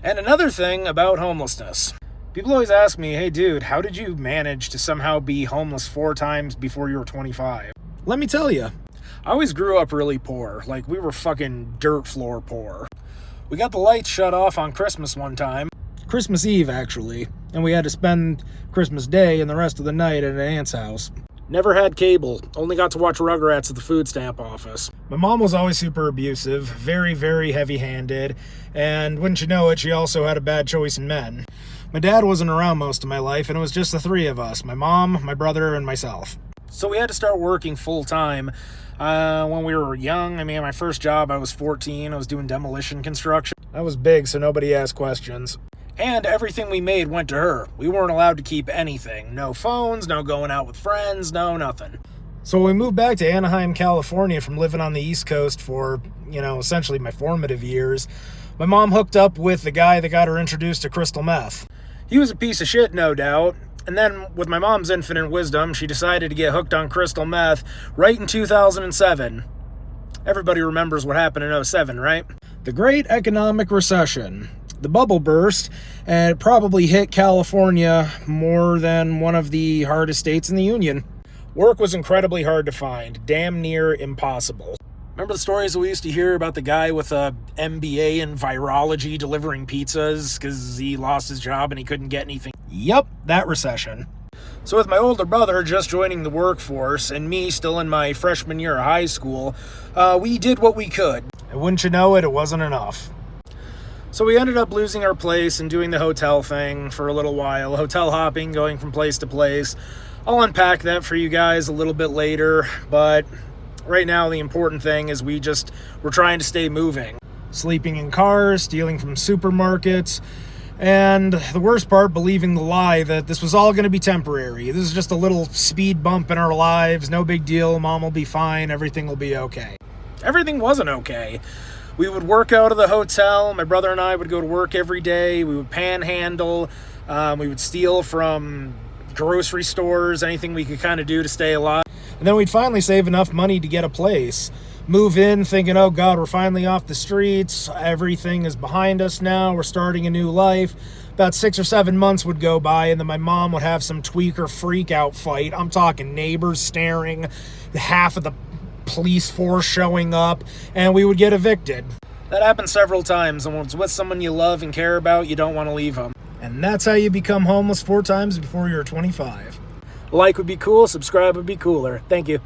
And another thing about homelessness. People always ask me, hey dude, how did you manage to somehow be homeless 4 times before you were 25? Let me tell you, I always grew up really poor. Like, we were fucking dirt floor poor. We got the lights shut off on Christmas one time. Christmas Eve, actually. And we had to spend Christmas Day and the rest of the night at an aunt's house. Never had cable. Only got to watch Rugrats at the food stamp office. My mom was always super abusive, very, very heavy-handed, and wouldn't you know it, she also had a bad choice in men. My dad wasn't around most of my life, and it was just the 3 of us, my mom, my brother, and myself. So we had to start working full-time when we were young. I mean, my first job, I was 14. I was doing demolition construction. I was big, so nobody asked questions. And everything we made went to her. We weren't allowed to keep anything. No phones, no going out with friends, no nothing. So when we moved back to Anaheim, California from living on the East Coast for, essentially my formative years, my mom hooked up with the guy that got her introduced to crystal meth. He was a piece of shit, no doubt. And then, with my mom's infinite wisdom, she decided to get hooked on crystal meth right in 2007. Everybody remembers what happened in 2007, right? The Great Economic Recession. The bubble burst, and it probably hit California more than one of the hardest states in the Union. Work was incredibly hard to find, damn near impossible. Remember the stories that we used to hear about the guy with a MBA in virology delivering pizzas because he lost his job and he couldn't get anything? Yep, that recession. So with my older brother just joining the workforce and me still in my freshman year of high school, we did what we could. And wouldn't you know it, it wasn't enough. So we ended up losing our place and doing the hotel thing for a little while, hotel hopping, going from place to place. I'll unpack that for you guys a little bit later, but right now the important thing is we're trying to stay moving. Sleeping in cars, stealing from supermarkets, and the worst part, believing the lie that this was all going to be temporary. This is just a little speed bump in our lives, no big deal, mom will be fine, everything will be okay. Everything wasn't okay. We would work out of the hotel. My brother and I would go to work every day. We would panhandle. We would steal from grocery stores, anything we could kind of do to stay alive. And then we'd finally save enough money to get a place. Move in thinking, oh God, we're finally off the streets. Everything is behind us now. We're starting a new life. About 6 or 7 months would go by, and then my mom would have some tweaker freak out fight. I'm talking neighbors staring, half of the police force showing up, and we would get evicted. That happened several times, and when it's with someone you love and care about, you don't want to leave them. And that's how you become homeless 4 times before you're 25. Like would be cool, subscribe would be cooler. Thank you.